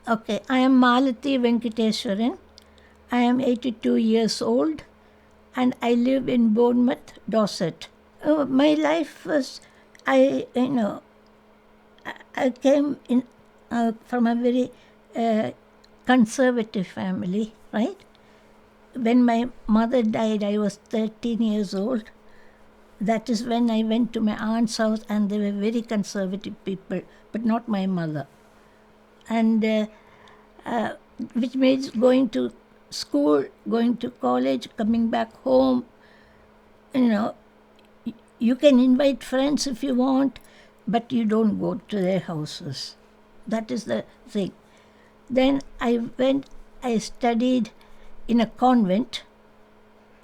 Okay, I am Malathi Venkateswaran. I am 82 years old and I live in Bournemouth, Dorset. My life was, I, you know, I came in from a very conservative family, right? When my mother died, I was 13 years old. That is when I went to my aunt's house, and they were very conservative people, but not my mother. And which means going to school, going to college, coming back home. You know, you can invite friends if you want, but you don't go to their houses. That is the thing. Then I studied in a convent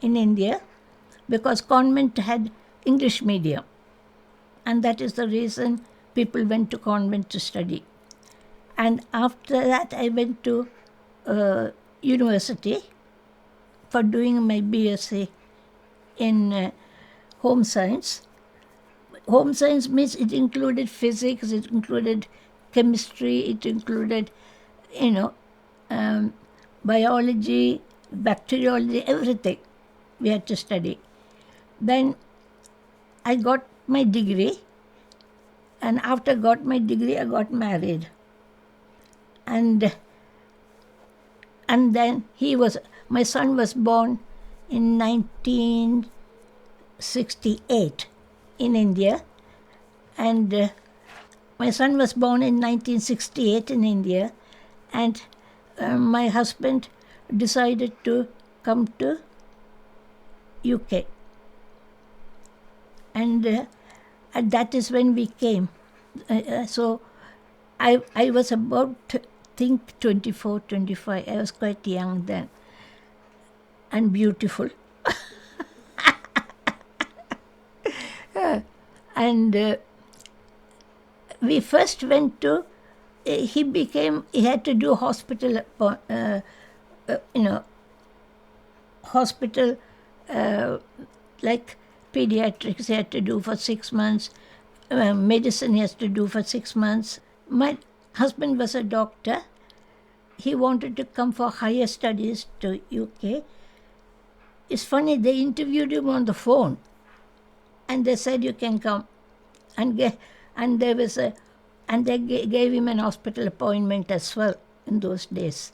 in India because convent had English medium. And that is the reason people went to convent to study. And after that, I went to university for doing my BSc in home science. Home science means it included physics, it included chemistry, it included, biology, bacteriology, everything we had to study. Then I got my degree, and after I got my degree, I got married. And then my son was born in 1968 in India, and my son was born in 1968 in India, and my husband decided to come to UK. And that is when we came. So I was about, think 24, 25. I was quite young then and beautiful. And we first went to, he had to do hospital, like pediatrics he had to do for 6 months, medicine he has to do for 6 months. My husband was a doctor. He wanted to come for higher studies to UK. It's funny, they interviewed him on the phone, and they said you can come, and they gave him an hospital appointment as well in those days.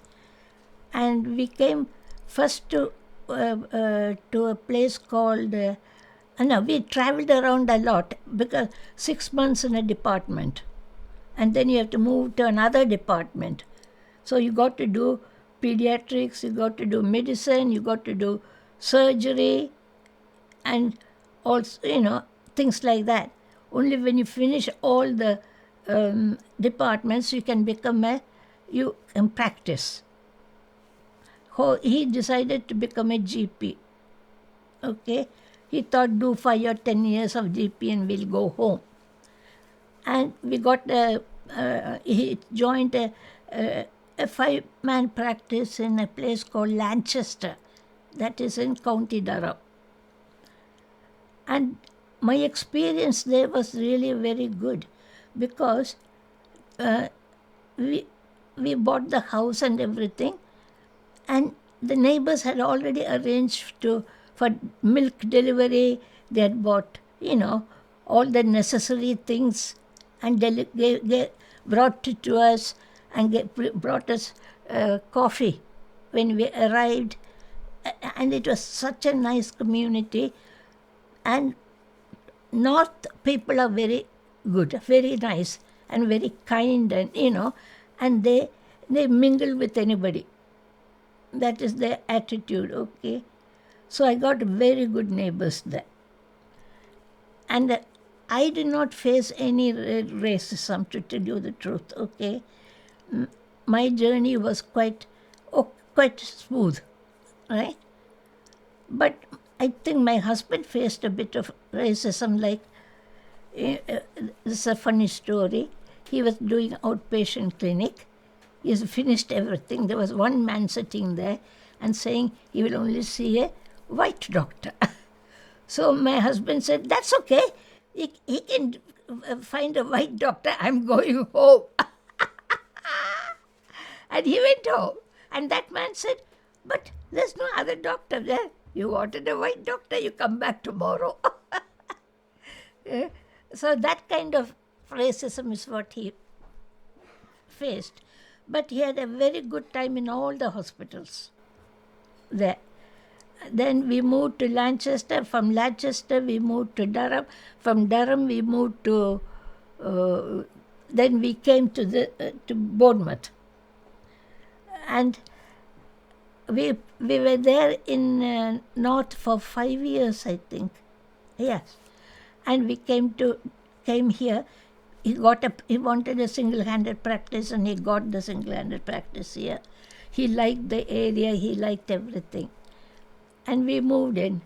And we came first to a place called. We travelled around a lot because 6 months in a department, and then you have to move to another department. So you got to do pediatrics, you got to do medicine, you got to do surgery, and also, things like that. Only when you finish all the departments, you can you can practice. He decided to become a GP. Okay, he thought do 5 or 10 years of GP and we'll go home. And we got he joined a 5-man practice in a place called Lanchester, that is in County Durham. And my experience there was really very good because we bought the house and everything, and the neighbors had already arranged for milk delivery. They had bought, all the necessary things, and they brought it to us and brought us coffee when we arrived. And it was such a nice community. And North people are very good, very nice, and very kind, and they mingle with anybody. That is their attitude, okay? So I got very good neighbors there. And I did not face any racism, to tell you the truth, okay? My journey was quite smooth, right? But I think my husband faced a bit of racism, like, this is a funny story. He was doing outpatient clinic. He has finished everything. There was one man sitting there and saying he will only see a white doctor. So my husband said, that's okay. He can find a white doctor. I'm going home. And he went home. And that man said, but there's no other doctor there. You wanted a white doctor, you come back tomorrow. So that kind of racism is what he faced. But he had a very good time in all the hospitals there. Then we moved to Lancaster. From Lancaster, we moved to Durham. From Durham, we moved to. Then we came to Bournemouth, and we were there in North for 5 years, I think. Yes, and we came here. He wanted a single-handed practice, and he got the single-handed practice here. He liked the area. He liked everything. And we moved in.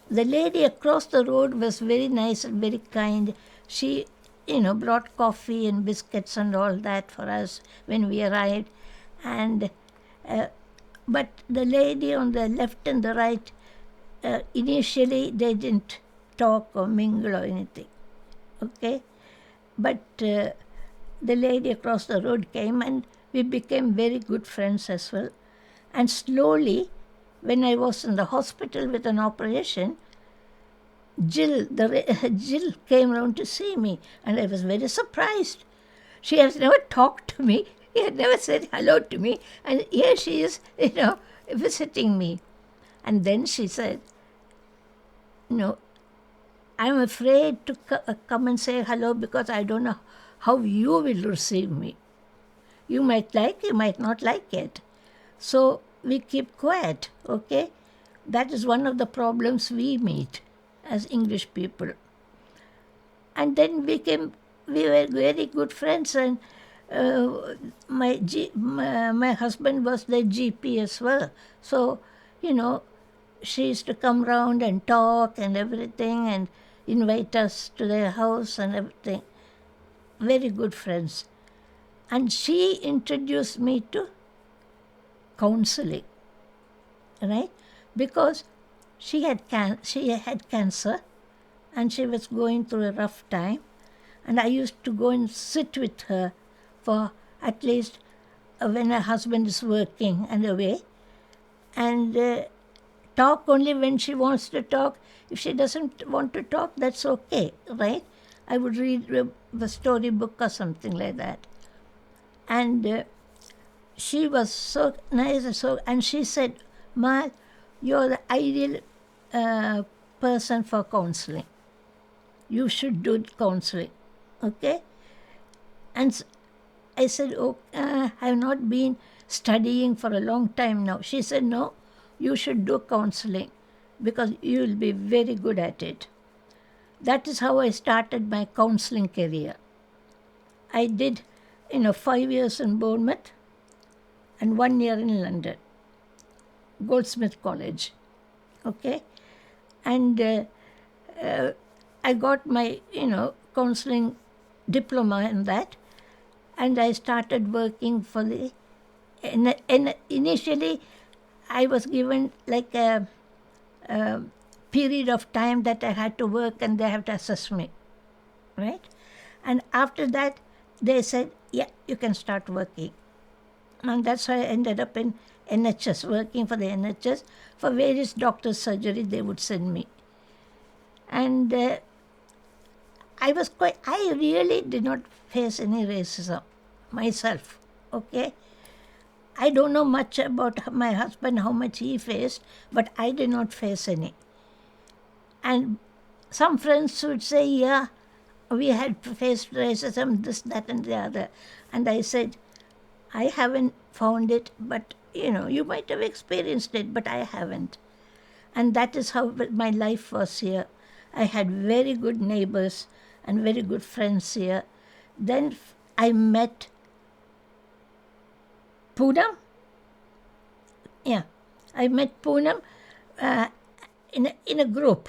The lady across the road was very nice and very kind. She, brought coffee and biscuits and all that for us when we arrived. And but the lady on the left and the right, initially they didn't talk or mingle or anything. Okay? But the lady across the road came, and we became very good friends as well. And slowly, when I was in the hospital with an operation, Jill came round to see me, and I was very surprised. She has never talked to me. She had never said hello to me, and here she is, visiting me. And then she said, I'm afraid to come and say hello because I don't know how you will receive me. You might like, you might not like it. So we keep quiet, okay? That is one of the problems we meet as English people. And then we were very good friends, and my husband was the GP as well. So, she used to come round and talk and everything and invite us to their house and everything. Very good friends. And she introduced me to counselling, right? Because she had cancer, and she was going through a rough time, and I used to go and sit with her for at least when her husband is working and away, and talk only when she wants to talk. If she doesn't want to talk, that's okay, right? I would read a storybook or something like that. And she was so nice, and she said, "Ma, you're the ideal person for counselling. You should do counselling, okay?" And I said, "Oh, I have not been studying for a long time now." She said, "No, you should do counselling because you will be very good at it." That is how I started my counselling career. I did, 5 years in Bournemouth and 1 year in London, Goldsmith College, okay? And I got my, counselling diploma in that, and I started working for the, and initially I was given like a period of time that I had to work, and they have to assess me, right? And after that, they said, "Yeah, you can start working." And that's why I ended up in NHS, working for the NHS. For various doctors' surgery, they would send me. And I really did not face any racism myself, okay? I don't know much about my husband, how much he faced, but I did not face any. And some friends would say, "Yeah, we had faced racism, this, that, and the other." And I said, "I haven't found it, but, you might have experienced it, but I haven't." And that is how my life was here. I had very good neighbors and very good friends here. Then I met Poonam. Yeah, I met Poonam in a group,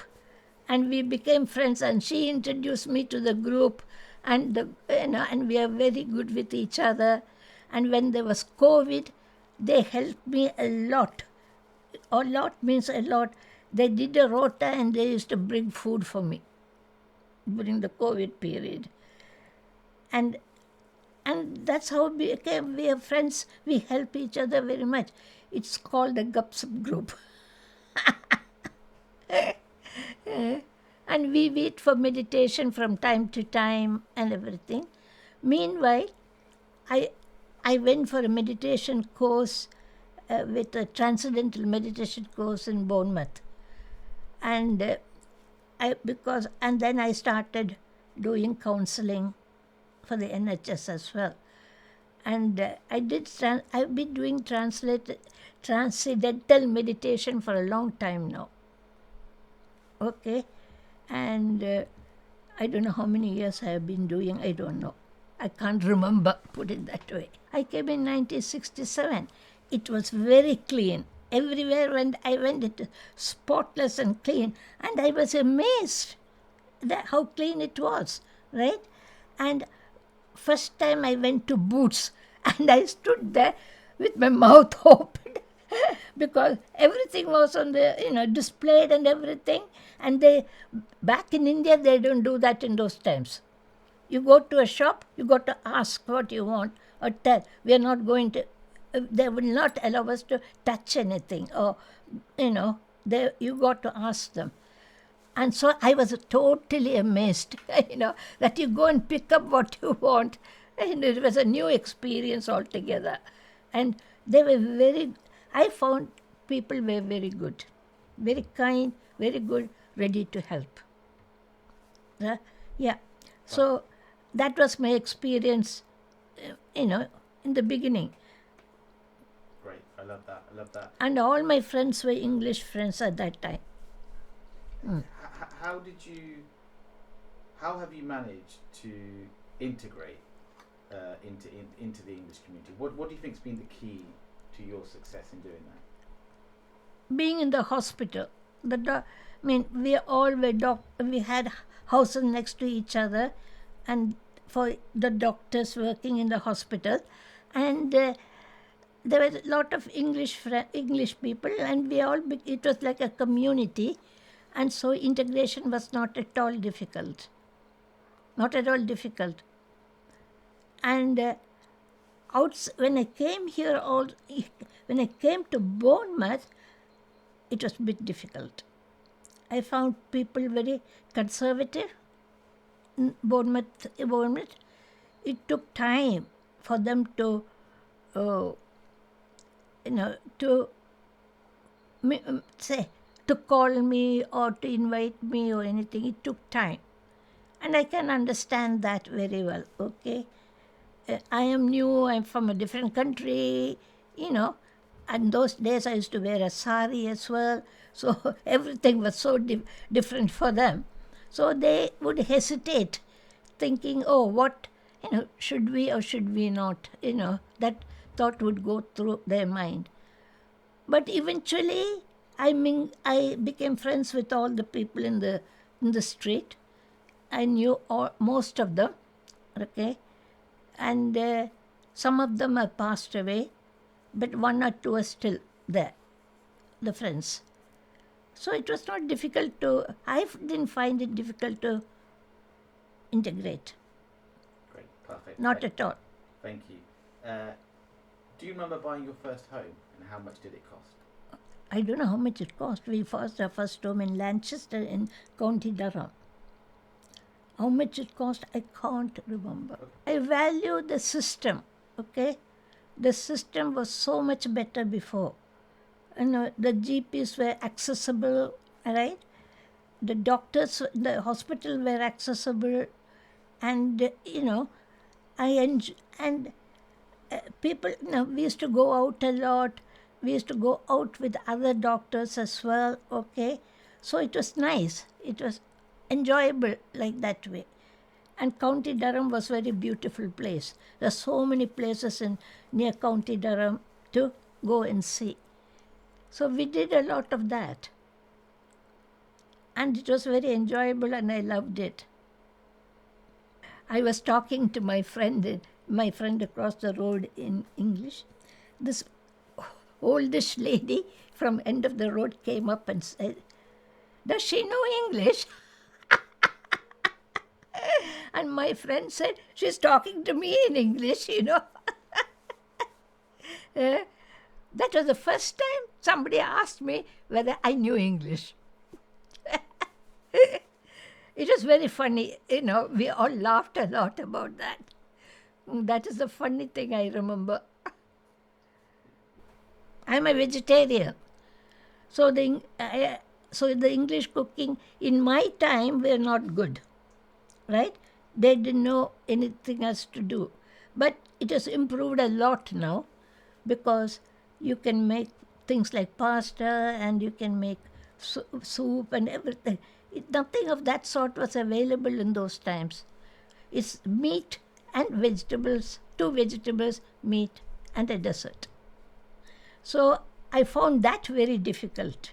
and we became friends, and she introduced me to the group, and and we are very good with each other. And when there was COVID, they helped me a lot. A lot means a lot. They did a rota, and they used to bring food for me during the COVID period. And And that's how we became. We are friends. We help each other very much. It's called the Gupsup group. And we meet for meditation from time to time and everything. Meanwhile, I, I went for a meditation course with a transcendental meditation course in Bournemouth. And and then I started doing counselling for the NHS as well. And I've been doing transcendental meditation for a long time now. Okay, and I don't know how many years I have been doing. I don't know. I can't remember. Put it that way. I came in 1967. It was very clean. Everywhere when I went, it was spotless and clean, and I was amazed that how clean it was, right? And first time I went to Boots, and I stood there with my mouth open because everything was on the displayed and everything. And back in India they don't do that in those times. You go to a shop, you got to ask what you want or tell. We are not going to. They will not allow us to touch anything, or you got to ask them. And so I was totally amazed, that you go and pick up what you want. And it was a new experience altogether. And they were I found people were very good, very kind, very good, ready to help. Yeah. So that was my experience, in the beginning. Great. I love that. And all my friends were English friends at that time. How have you managed to integrate into the English community? What do you think's been the key to your success in doing that? Being in the hospital, we all were we had houses next to each other, and for the doctors working in the hospital, and there were a lot of English people, and it was like a community, and so integration was not at all difficult. Not at all difficult. And when I came here, when I came to Bournemouth, it was a bit difficult. I found people very conservative in Bournemouth. It took time for them to, to call me or to invite me or anything. It took time. And I can understand that very well, okay? I am new, I'm from a different country, and those days I used to wear a sari as well, so everything was so different for them. So they would hesitate, thinking, oh, what, should we or should we not, that thought would go through their mind. But eventually, I became friends with all the people in the street. I knew most of them, okay? And some of them have passed away, but one or two are still there, the friends. So it was not difficult I didn't find it difficult to integrate. Great, perfect. Not at all. Thank you. Do you remember buying your first home, and how much did it cost? I don't know how much it cost. We bought our first home in Lancaster in County Durham. How much it cost, I can't remember. Okay. I value the system, okay? The system was so much better before. The GPs were accessible, right? The doctors, the hospital were accessible, and people. We used to go out a lot. We used to go out with other doctors as well. Okay, so it was nice. It was enjoyable like that way. And County Durham was a very beautiful place. There are so many places near County Durham to go and see. So we did a lot of that. And it was very enjoyable, and I loved it. I was talking to my friend across the road in English. This oldish lady from end of the road came up and said, "Does she know English?" And my friend said, she's talking to me in English, you know. Uh, that was the first time somebody asked me whether I knew English. It was very funny, you know, we all laughed a lot about that. That is the funny thing I remember. I'm a vegetarian. So the English cooking in my time were not good, right? They didn't know anything else to do. But it has improved a lot now because you can make things like pasta and you can make soup and everything. Nothing of that sort was available in those times. It's meat and vegetables, 2 vegetables, meat, and a dessert. So I found that very difficult.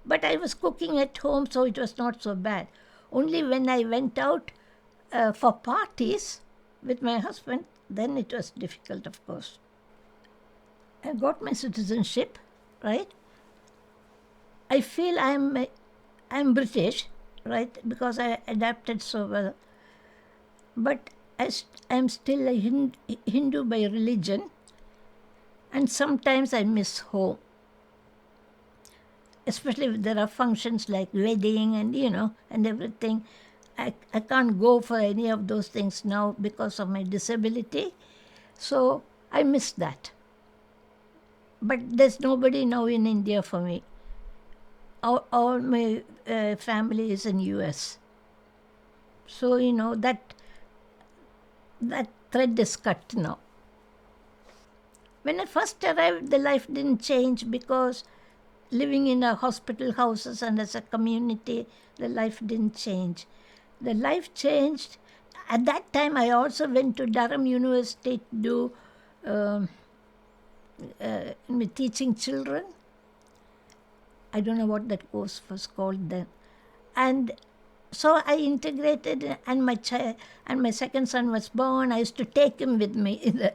But I was cooking at home, so it was not so bad. Only when I went out for parties with my husband, then it was difficult, of course. I got my citizenship, right? I feel I'm British, right? Because I adapted so well. But I'm still a Hindu by religion, and sometimes I miss home. Especially if there are functions like wedding and, you know, and everything. I can't go for any of those things now because of my disability. So I miss that. But there's nobody now in India for me. All my family is in US. So, you know, that thread is cut now. When I first arrived, the life didn't change because living in a hospital houses and as a community, the life didn't change. The life changed. At that time, I also went to Durham University to do teaching children. I don't know what that course was called then. And so I integrated, and my second son was born. I used to take him with me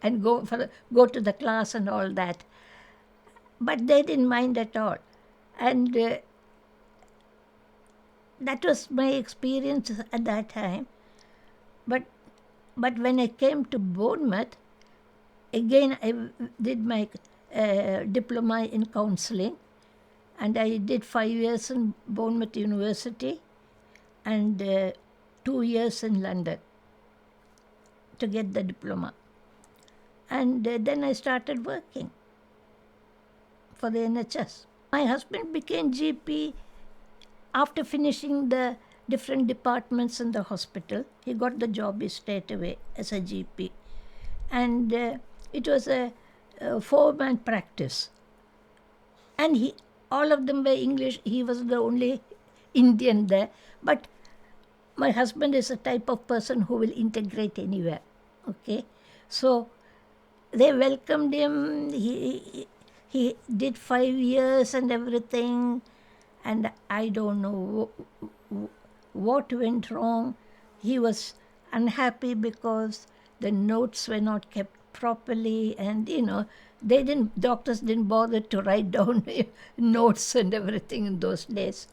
and go to the class and all that. But they didn't mind at all. And that was my experience at that time. But when I came to Bournemouth, again I did my diploma in counselling, and I did 5 years in Bournemouth University and 2 years in London to get the diploma. And then I started working for the NHS. My husband became GP after finishing the different departments in the hospital. He got the job straight away as a GP. And it was a 4-man practice. And all of them were English. He was the only Indian there. But my husband is a type of person who will integrate anywhere. Okay? So they welcomed him. He did 5 years and everything. And I don't know what went wrong. He was unhappy because the notes were not kept properly, and, you know, doctors didn't bother to write down notes and everything in those days.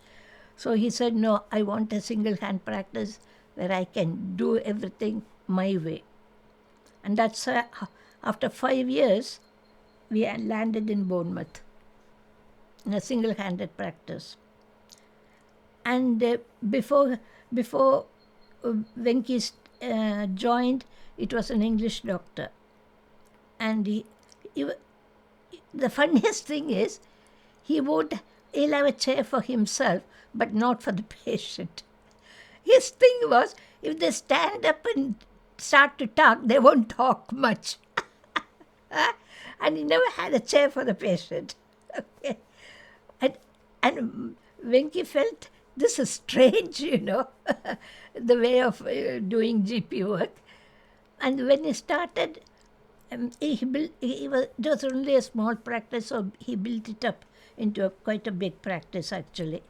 So he said, no, I want a single-hand practice where I can do everything my way. And that's after 5 years, we landed in Bournemouth in a single-handed practice. And before Venki joined, it was an English doctor. And the funniest thing is, he'll have a chair for himself, but not for the patient. His thing was, if they stand up and start to talk, they won't talk much. And he never had a chair for the patient. Okay. And Venki felt, this is strange, you know, the way of doing GP work. And when he started, it was only a small practice, so he built it up into quite a big practice, actually,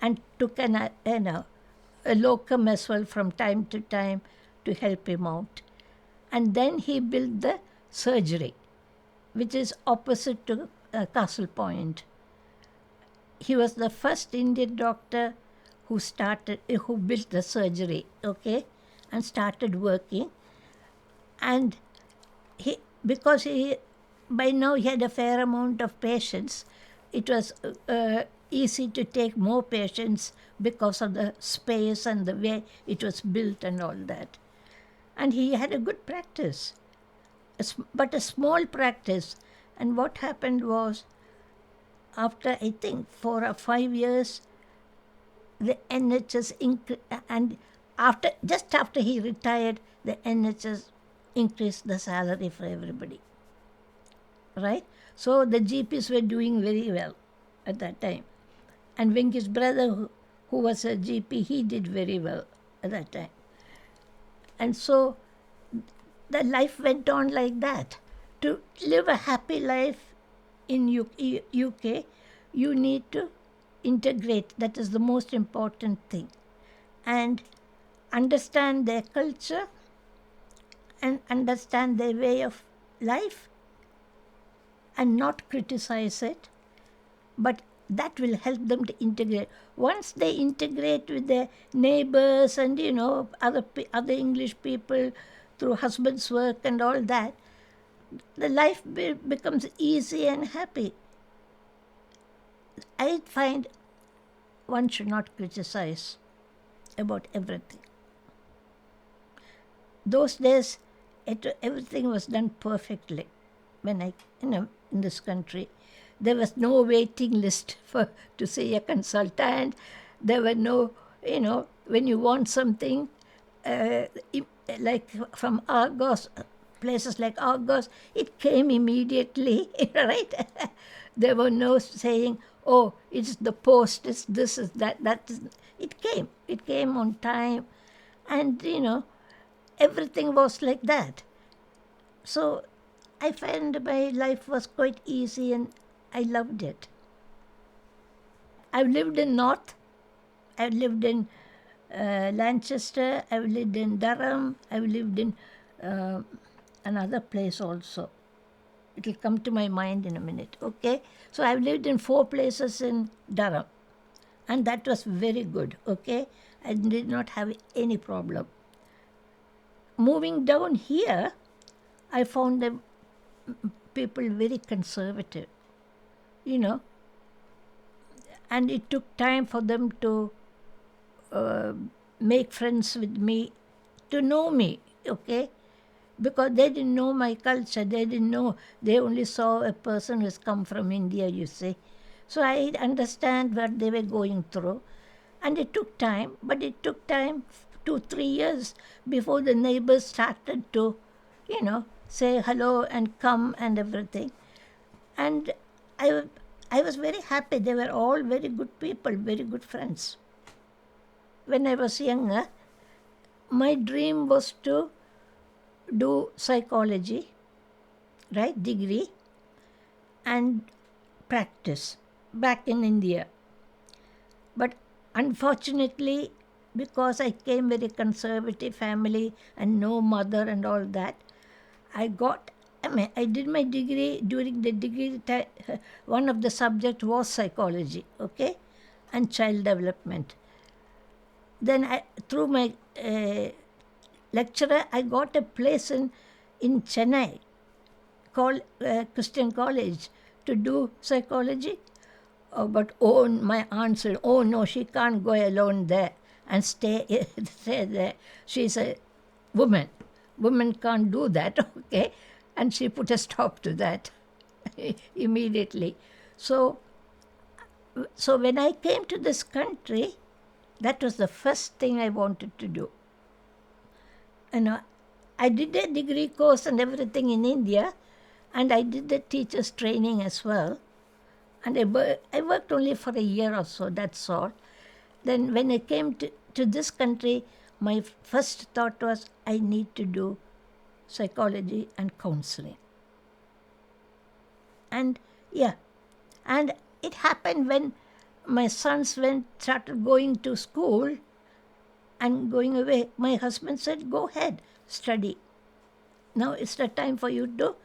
and took a locum as well from time to time to help him out. And then he built the surgery, which is opposite to Castle Point. He was the first Indian doctor who built the surgery, okay? and started working. And because he by now he had a fair amount of patients, it was easy to take more patients because of the space and the way it was built and all that. And he had a good practice, but a small practice. And what happened was, after I think 4 or 5 years, the NHS and just after he retired, the NHS increased the salary for everybody. Right? So the GPs were doing very well at that time. And Venki's brother, who was a GP, he did very well at that time. And so the life went on like that. To live a happy life in UK, you need to integrate. That is the most important thing. And understand their culture and understand their way of life and not criticize it, but that will help them to integrate. Once they integrate with their neighbors and other English people through husband's work and all that, the life becomes easy and happy. I find one should not criticize about everything. Those days, everything was done perfectly. When I, in this country, there was no waiting list to see a consultant. There were no, when you want something, like from Argos, places like Argos, it came immediately, right? There were no saying, oh, it's the post, it's this, is that, that is. It came on time, and everything was like that. So I found my life was quite easy and I loved it. I've lived in North, I've lived in Lancaster, I've lived in Durham, I've lived in another place also. It will come to my mind in a minute, okay? So I've lived in 4 places in Durham, and that was very good, okay? I did not have any problem. Moving down here, I found the people very conservative, and it took time for them to make friends with me, to know me, okay? Because they didn't know my culture, they didn't know, they only saw a person who's come from India, you see. So I understand what they were going through, and it took time, but it took time 2-3 years before the neighbors started to, say hello and come and everything. And I was very happy. They were all very good people, very good friends. When I was younger, my dream was to do psychology, right, degree, and practice back in India. But unfortunately, because I came very conservative family and no mother and all that, I did my degree. During the degree time, one of the subjects was psychology, okay, and child development. Then through my lecturer, I got a place in Chennai, called Christian College, to do psychology. But my aunt said, oh no, she can't go alone there and stay there. She's a woman. Women can't do that, okay? And she put a stop to that immediately. So when I came to this country, that was the first thing I wanted to do. I did a degree course and everything in India, and I did the teacher's training as well. And I worked only for a year or so, that's all. Then when I came to this country, my first thought was I need to do psychology and counselling. And and it happened when my sons started going to school and going away. My husband said, go ahead, study. Now it's the time for you to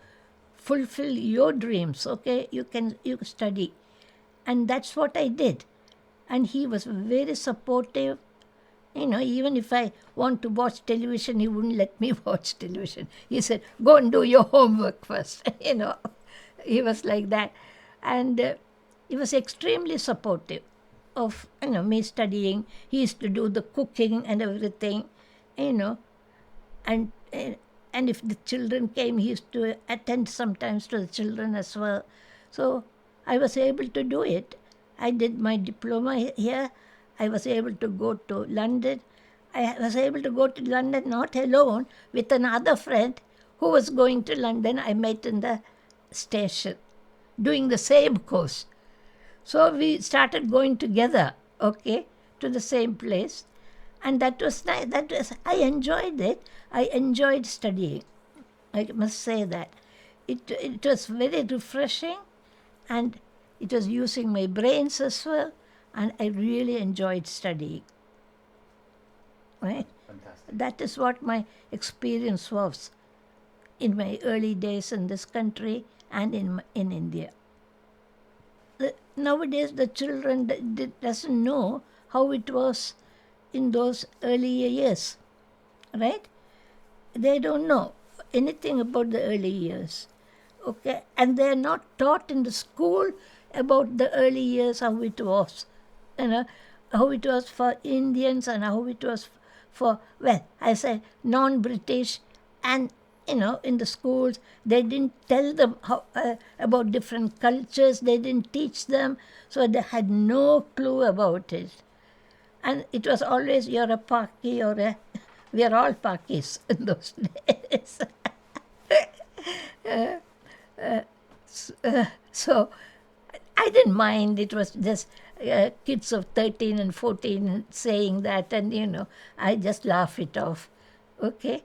fulfill your dreams, okay? You study. And that's what I did. And he was very supportive, Even if I want to watch television, he wouldn't let me watch television. He said, go and do your homework first. He was like that. And he was extremely supportive of, me studying. He used to do the cooking and everything, and and if the children came, he used to attend sometimes to the children as well. So I was able to do it. I did my diploma here. I was able to go to London. I was able to go to London not alone, with another friend who was going to London. I met in the station doing the same course. So we started going together, okay, to the same place. And that was nice. I enjoyed it. I enjoyed studying. I must say that. It was very refreshing, and it was using my brains as well, and I really enjoyed studying. Right? Fantastic. That is what my experience was in my early days in this country and in India. Nowadays, the children doesn't know how it was in those earlier years, right? They don't know anything about the early years, okay? And they're not taught in the school about the early years, how it was, how it was for Indians and how it was for, well, I say non-British. And in the schools, they didn't tell them about different cultures. They didn't teach them, so they had no clue about it. And it was always, you're a Paki or a... We are all Pakis in those days. So I didn't mind. It was just kids of 13 and 14 saying that, and I just laugh it off. Okay?